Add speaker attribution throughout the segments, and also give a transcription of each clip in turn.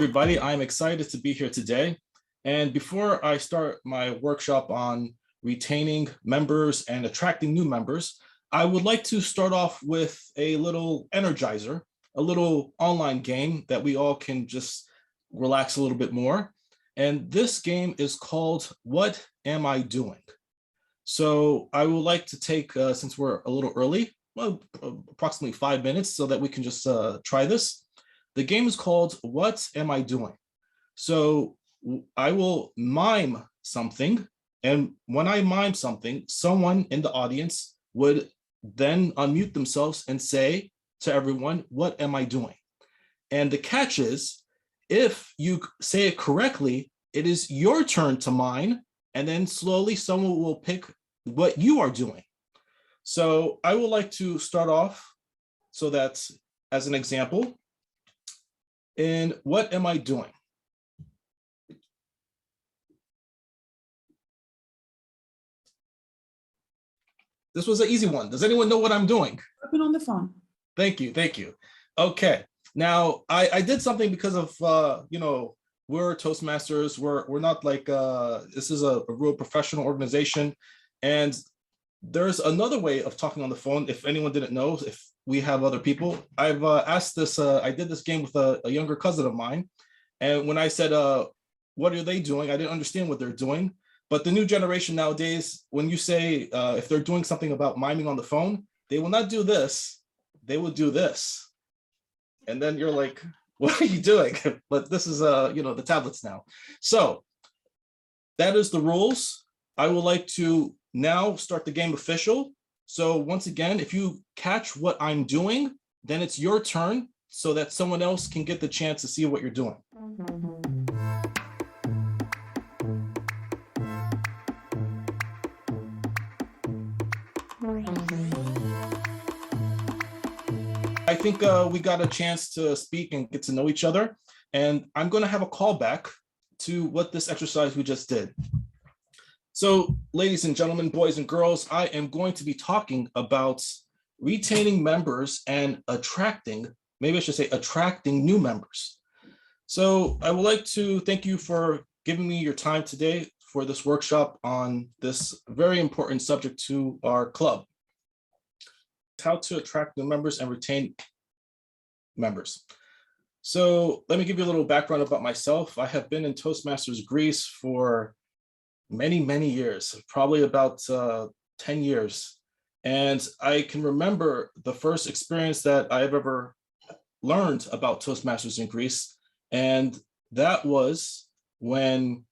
Speaker 1: everybody. I'm excited to be here today. And before I start my workshop on retaining members and attracting new members, I would like to start off with a little Energizer, a little online game that we all can just relax a little bit more. And this game is called What Am I Doing? So I would like to take, since we're a little early, well, approximately 5 minutes so that we can just try this. The game is called What Am I Doing? So I will mime something. And when I mime something, someone in the audience would then unmute themselves and say to everyone, what am I doing? And the catch is, if you say it correctly, it is your turn to mime, and then slowly someone will pick what you are doing. So I would like to start off so that as an example, in what am I doing? This was an easy one. Does anyone know what I'm doing?
Speaker 2: Working on the phone.
Speaker 1: Thank you, thank you. Okay, now I did something because of, we're Toastmasters. We're not like, this is a real professional organization. And there's another way of talking on the phone. If anyone didn't know, if we have other people, I've asked this, I did this game with a younger cousin of mine. And when I said, what are they doing? I didn't understand what they're doing. But the new generation nowadays, when you say, if they're doing something about miming on the phone, they will not do this, they will do this. And then you're like, what are you doing? But this is, the tablets now. So that is the rules. I would like to now start the game official. So once again, if you catch what I'm doing, then it's your turn so that someone else can get the chance to see what you're doing. I think we got a chance to speak and get to know each other. And I'm going to have a callback to what this exercise we just did. So, ladies and gentlemen, boys and girls, I am going to be talking about retaining members and attracting, maybe I should say attracting new members. So I would like to thank you for giving me your time today for this workshop on this very important subject to our club. How to attract new members and retain members. So let me give you a little background about myself. I have been in Toastmasters Greece for many years, probably about 10 years. And I can remember the first experience that I've ever learned about Toastmasters in Greece. And that was when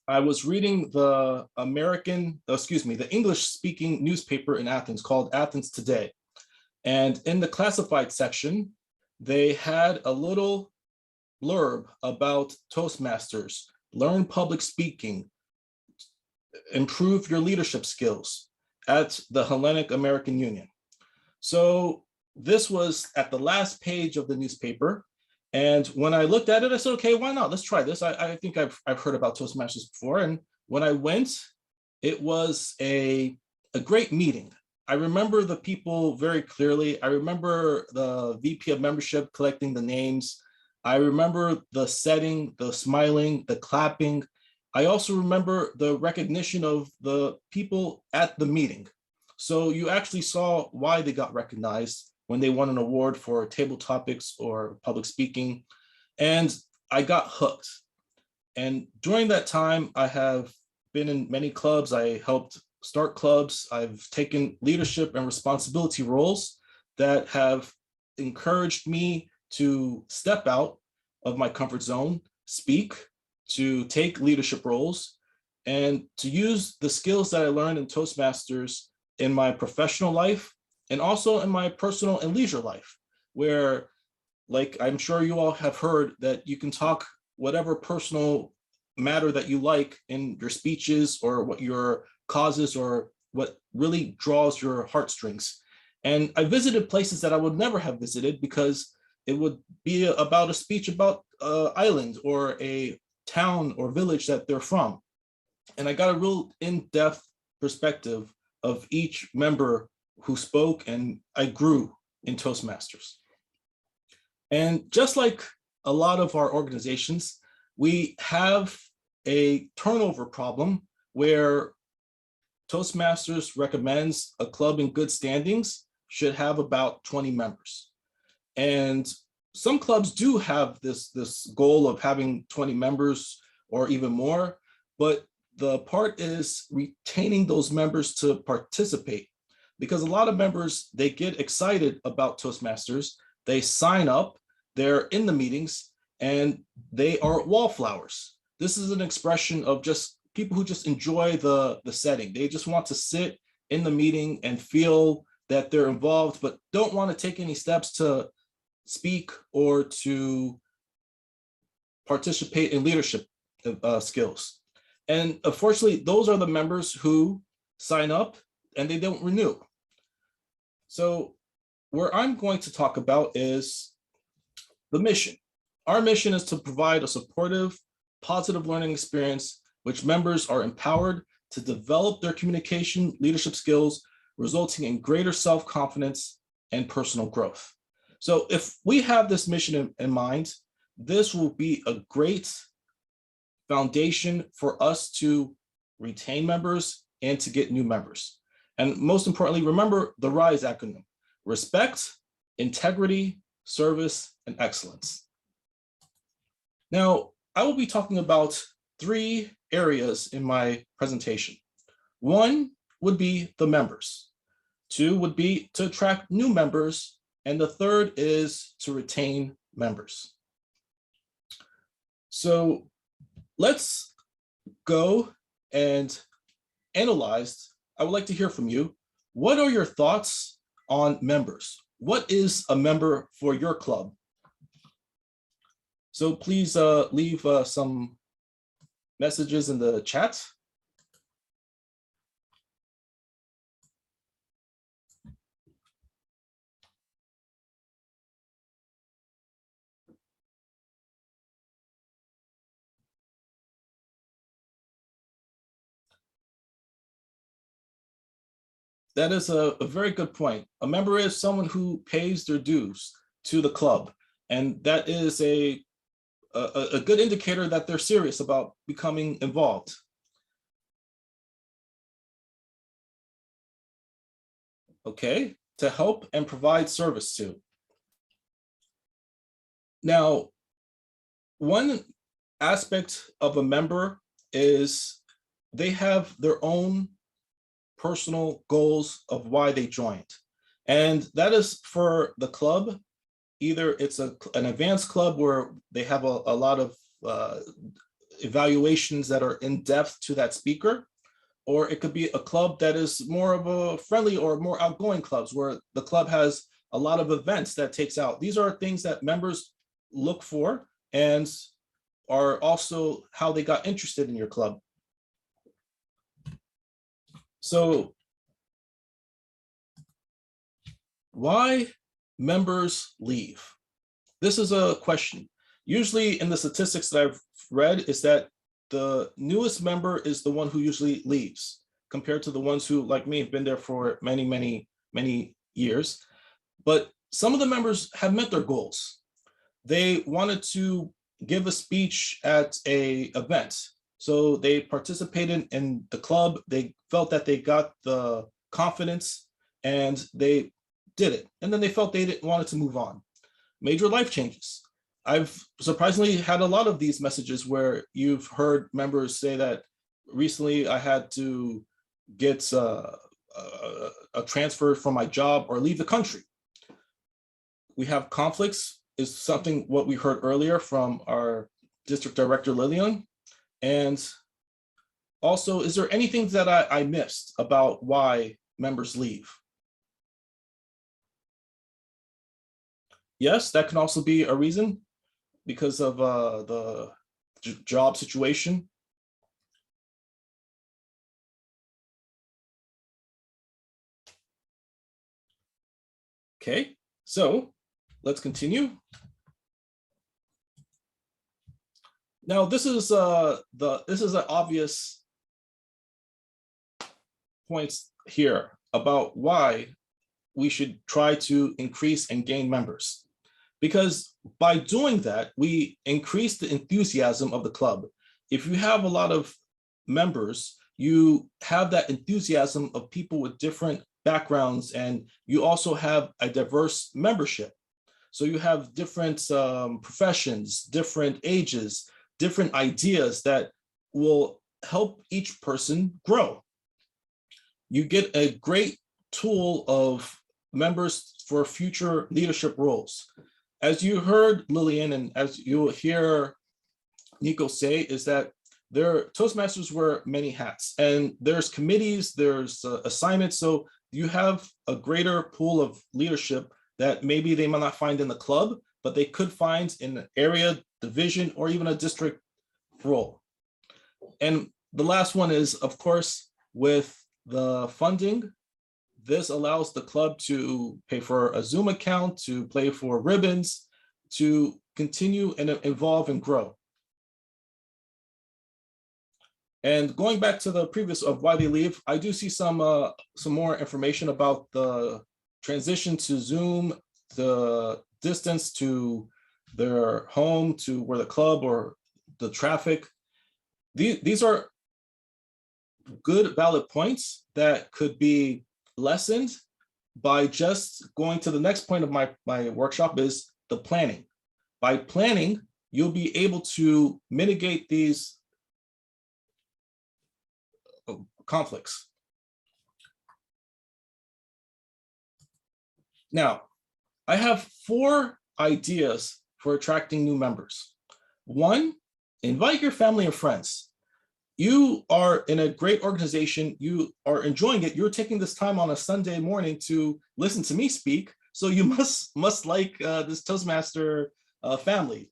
Speaker 1: I was reading the English speaking newspaper in Athens called Athens Today. And in the classified section, they had a little blurb about Toastmasters, learn public speaking, improve your leadership skills at the Hellenic American Union. So this was at the last page of the newspaper. And when I looked at it, I said, okay, why not? Let's try this. I think I've heard about Toastmasters before. And when I went, it was a great meeting. I remember the people very clearly. I remember the VP of membership collecting the names. I remember the setting, the smiling, the clapping. I also remember the recognition of the people at the meeting. So you actually saw why they got recognized when they won an award for table topics or public speaking. And I got hooked. And during that time, I have been in many clubs. I helped start clubs. I've taken leadership and responsibility roles that have encouraged me to step out of my comfort zone, speak, to take leadership roles, and to use the skills that I learned in Toastmasters in my professional life and also in my personal and leisure life, where, like I'm sure you all have heard, that you can talk whatever personal matter that you like in your speeches or what your causes or what really draws your heartstrings. And I visited places that I would never have visited because it would be about a speech about an island or a town or village that they're from. And I got a real in-depth perspective of each member who spoke, and I grew in Toastmasters. And just like a lot of our organizations, we have a turnover problem where Toastmasters recommends a club in good standings should have about 20 members. And some clubs do have this goal of having 20 members or even more, but the part is retaining those members to participate, because a lot of members, they get excited about Toastmasters, they sign up, they're in the meetings, and they are wallflowers. This is an expression of just people who just enjoy the setting. They just want to sit in the meeting and feel that they're involved, but don't want to take any steps to speak or to participate in leadership skills. And unfortunately, those are the members who sign up and they don't renew. So where I'm going to talk about is the mission. Our mission is to provide a supportive, positive learning experience which members are empowered to develop their communication leadership skills, resulting in greater self-confidence and personal growth. So if we have this mission in mind, this will be a great foundation for us to retain members and to get new members. And most importantly, remember the RISE acronym: respect, integrity, service, and excellence. Now, I will be talking about 3 areas in my presentation. 1 would be the members. 2 would be to attract new members. And the 3rd is to retain members. So let's go and analyze. I would like to hear from you. What are your thoughts on members? What is a member for your club? So please leave some messages in the chat. That is a very good point. A member is someone who pays their dues to the club, and that is a good indicator that they're serious about becoming involved. Okay, to help and provide service to. Now, one aspect of a member is they have their own personal goals of why they joined. And that is for the club. Either it's an advanced club where they have a lot of evaluations that are in depth to that speaker, or it could be a club that is more of a friendly or more outgoing clubs where the club has a lot of events that takes out. These are things that members look for and are also how they got interested in your club. So why members leave? This is a question. Usually in the statistics that I've read is that the newest member is the one who usually leaves compared to the ones who, like me, have been there for many, many, many years. But some of the members have met their goals. They wanted to give a speech at an event. So they participated in the club. They felt that they got the confidence and they did it. And then they felt they wanted to move on. Major life changes. I've surprisingly had a lot of these messages where you've heard members say that recently I had to get a transfer from my job or leave the country. We have conflicts is something what we heard earlier from our district director, Lillian. And also, is there anything that I missed about why members leave? Yes, that can also be a reason because of the job situation. Okay, so let's continue. Now, this is an obvious points here about why we should try to increase and gain members. because by doing that, we increase the enthusiasm of the club. If you have a lot of members, you have that enthusiasm of people with different backgrounds, and you also have a diverse membership. So you have different professions, different ages, different ideas that will help each person grow. You get a great tool of members for future leadership roles. As you heard Lillian, and as you'll hear Nico say, is that their Toastmasters wear many hats, and there's committees, there's assignments, so you have a greater pool of leadership that maybe they might not find in the club, but they could find in an area, division, or even a district role. And the last one is, of course, with the funding, this allows the club to pay for a Zoom account, to pay for ribbons, to continue and evolve and grow. And going back to the previous of why they leave, I do see some more information about the transition to Zoom, the distance to their home, to where the club or the traffic. These are good, valid points that could be lessened by just going to the next point of my workshop, is the planning. By planning, you'll be able to mitigate these conflicts. Now, I have 4 ideas for attracting new members. 1, invite your family and friends. You are in a great organization, you are enjoying it, you're taking this time on a Sunday morning to listen to me speak, so you must like this Toastmaster family.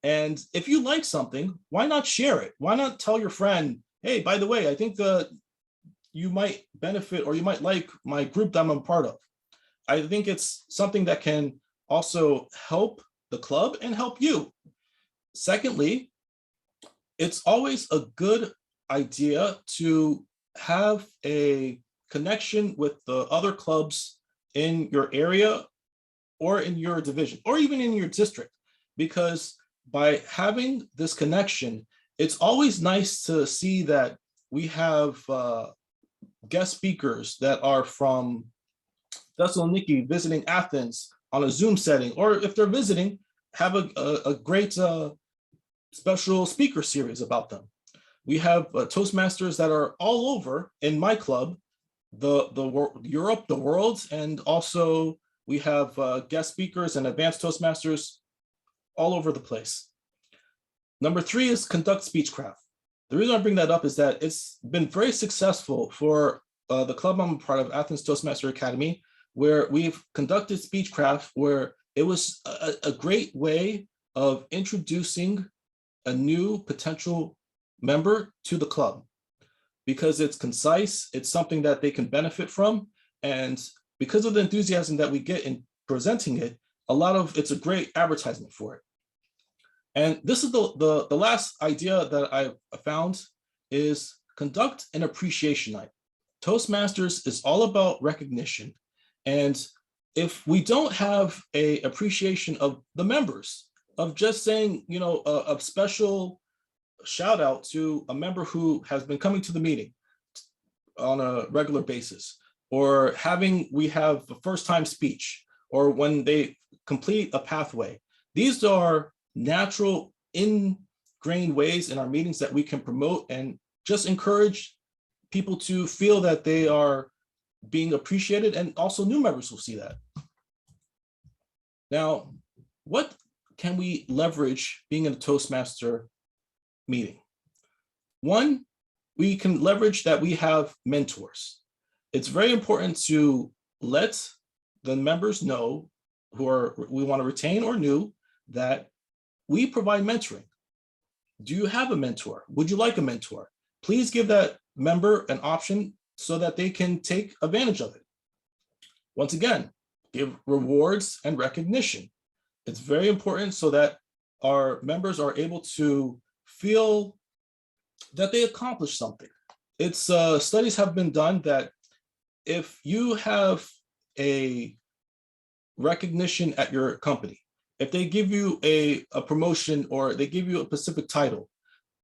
Speaker 1: And if you like something, why not share it? Why not tell your friend, hey, by the way, I think you might benefit, or you might like my group that I'm a part of. I think it's something that can also help the club and help you. Secondly, it's always a good idea to have a connection with the other clubs in your area or in your division or even in your district, because by having this connection, it's always nice to see that we have guest speakers that are from Thessaloniki visiting Athens on a Zoom setting, or if they're visiting, have a great special speaker series about them. We have Toastmasters that are all over in my club, Europe, the world, and also we have guest speakers and advanced Toastmasters all over the place. Number 3 is conduct speechcraft. The reason I bring that up is that it's been very successful for the club I'm a part of, Athens Toastmaster Academy, where we've conducted speechcraft, where it was a great way of introducing a new potential member to the club, because it's concise, it's something that they can benefit from, and because of the enthusiasm that we get in presenting it, it's a great advertisement for it. And this is the last idea that I found, is conduct an appreciation night. Toastmasters is all about recognition. And if we don't have a appreciation of the members, of just saying, a special shout out to a member who has been coming to the meeting on a regular basis, or we have a first time speech, or when they complete a pathway. These are natural, ingrained ways in our meetings that we can promote and just encourage people to feel that they are being appreciated, and also new members will see that. Now, what can we leverage being in a Toastmaster meeting? 1, we can leverage that we have mentors. It's very important to let the members know we want to retain or new, that we provide mentoring. Do you have a mentor? Would you like a mentor? Please give that member an option so that they can take advantage of it. Once again, give rewards and recognition. It's very important so that our members are able to feel that they accomplished something. Studies have been done that if you have a recognition at your company if they give you a promotion or they give you a specific title,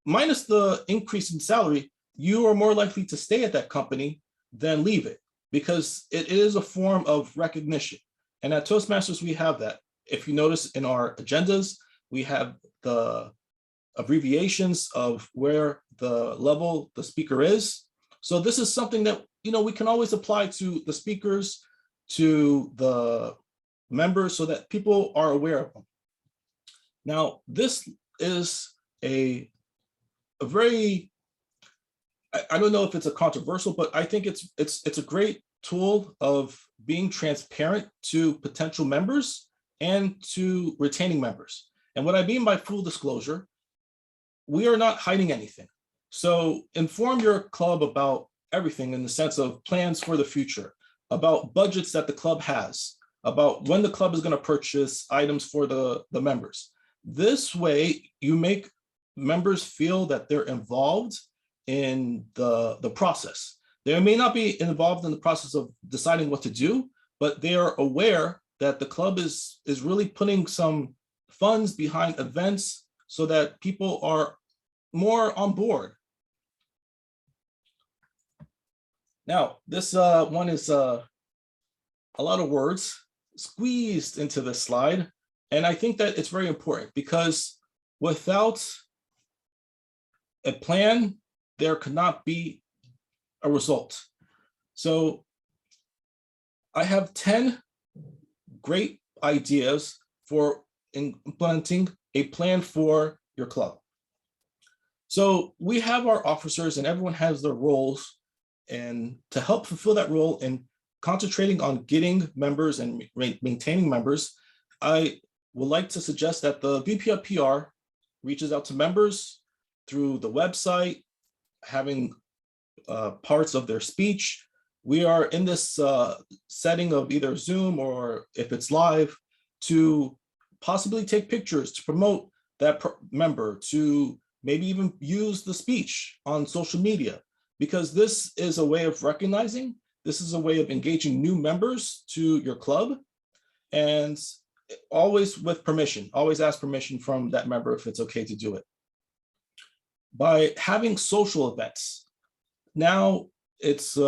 Speaker 1: minus the increase in salary, you are more likely to stay at that company than leave it, because it is a form of recognition. And at Toastmasters, we have that. If you notice in our agendas, we have the abbreviations of where the level the speaker is. So this is something that, we can always apply to the speakers, to the members, so that people are aware of them. Now, this is a very, I don't know if it's a controversial, but I think it's a great tool of being transparent to potential members and to retaining members. And what I mean by full disclosure, we are not hiding anything. So inform your club about everything in the sense of plans for the future, about budgets that the club has, about when the club is going to purchase items for the members. This way, you make members feel that they're involved in the process. They may not be involved in the process of deciding what to do, but they are aware that the club is really putting some funds behind events so that people are more on board. Now, this one is a lot of words squeezed into this slide. And I think that it's very important, because without a plan, there could not be a result. So I have 10 great ideas for implementing a plan for your club. So we have our officers and everyone has their roles, and to help fulfill that role and concentrating on getting members and maintaining members, I would like to suggest that the VP of PR reaches out to members through the website, having parts of their speech. We are in this setting of either Zoom or if it's live, to possibly take pictures to promote that member, to maybe even use the speech on social media, because this is a way of recognizing, this is a way of engaging new members to your club, and always with permission, always ask permission from that member if it's okay to do it. By having social events, now it's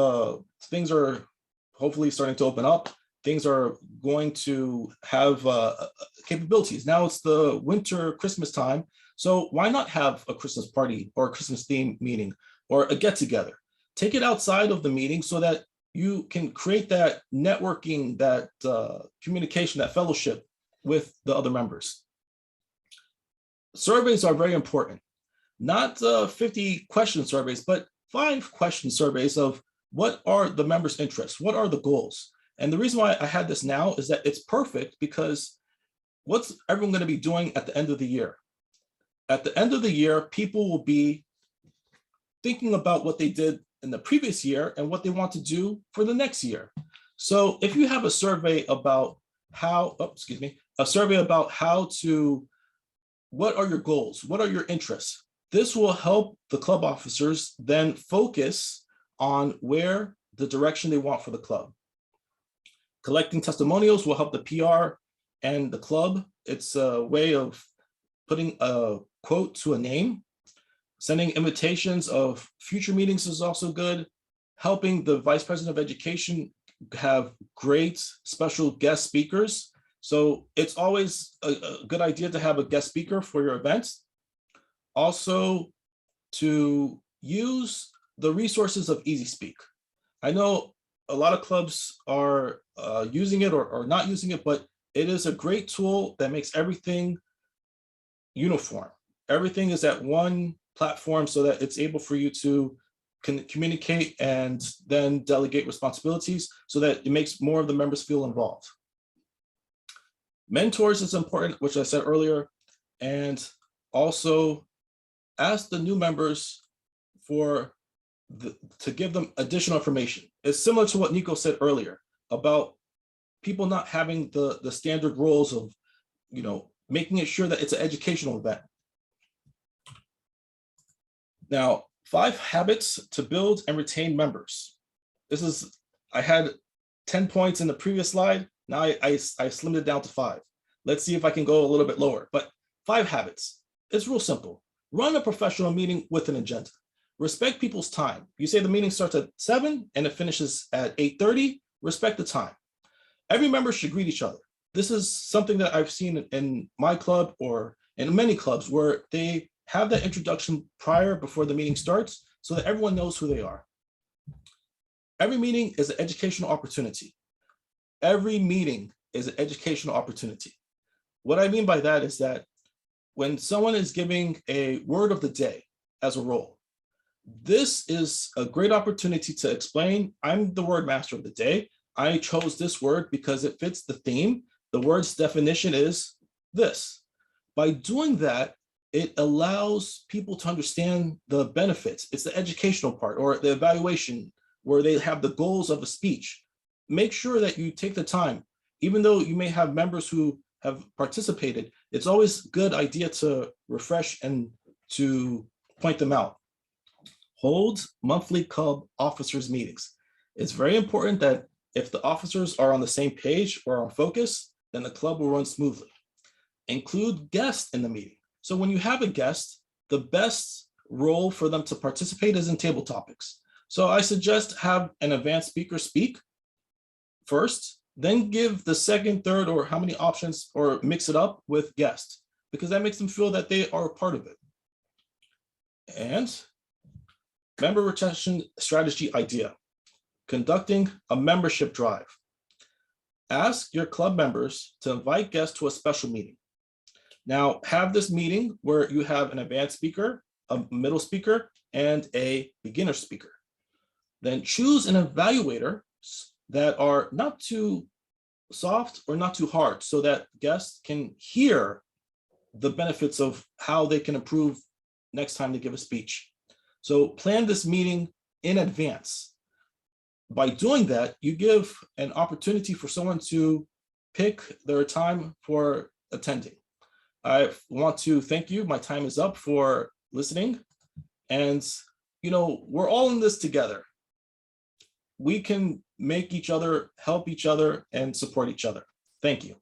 Speaker 1: things are hopefully starting to open up. Things are going to have capabilities. Now it's the winter Christmas time, so why not have a Christmas party or a Christmas theme meeting or a get together? Take it outside of the meeting so that you can create that networking, that communication, that fellowship with the other members. Surveys are very important. Not 50 question surveys, but 5 question surveys of what are the members' interests, what are the goals. And the reason why I had this now is that it's perfect, because what's everyone going to be doing at the end of the year? At the end of the year, people will be thinking about what they did in the previous year and what they want to do for the next year. So if you have a survey about how, what are your goals? What are your interests? This will help the club officers then focus on where the direction they want for the club. Collecting testimonials will help the PR and the club. It's a way of putting a quote to a name. Sending invitations of future meetings is also good. Helping the Vice President of Education have great special guest speakers. So it's always a good idea to have a guest speaker for your events. Also, to use the resources of Easy Speak. I know a lot of clubs are using it or not using it, but it is a great tool that makes everything uniform. Everything is at one platform so that it's able for you to communicate and then delegate responsibilities so that it makes more of the members feel involved. Mentors is important, which I said earlier, and also ask the new members to give them additional information. It's similar to what Nico said earlier about people not having the standard roles of, making it sure that it's an educational event. Now, 5 habits to build and retain members. I had 10 points in the previous slide. Now I slimmed it down to 5. Let's see if I can go a little bit lower. But 5 habits. It's real simple. Run a professional meeting with an agenda. Respect people's time. You say the meeting starts at 7 and it finishes at 8:30. Respect the time. Every member should greet each other. This is something that I've seen in my club or in many clubs where they have that introduction prior before the meeting starts so that everyone knows who they are. Every meeting is an educational opportunity. Every meeting is an educational opportunity. What I mean by that is that when someone is giving a word of the day as a role, this is a great opportunity to explain, I'm the word master of the day. I chose this word because it fits the theme. The word's definition is this. By doing that, it allows people to understand the benefits. It's the educational part or the evaluation where they have the goals of a speech. Make sure that you take the time, even though you may have members who have participated, it's always a good idea to refresh and to point them out. Hold monthly club officers meetings. It's very important that if the officers are on the same page or on focus, then the club will run smoothly. Include guests in the meeting. So when you have a guest, the best role for them to participate is in table topics. So I suggest have an advanced speaker speak first, then give the second, third, or how many options, or mix it up with guests, because that makes them feel that they are a part of it. And member retention strategy idea, conducting a membership drive. Ask your club members to invite guests to a special meeting. Now, have this meeting where you have an advanced speaker, a middle speaker, and a beginner speaker. Then choose an evaluator that are not too soft or not too hard so that guests can hear the benefits of how they can improve next time they give a speech. So plan this meeting in advance. By doing that, you give an opportunity for someone to pick their time for attending. I want to thank you. My time is up for listening. And, we're all in this together. We can make each other, help each other, and support each other. Thank you.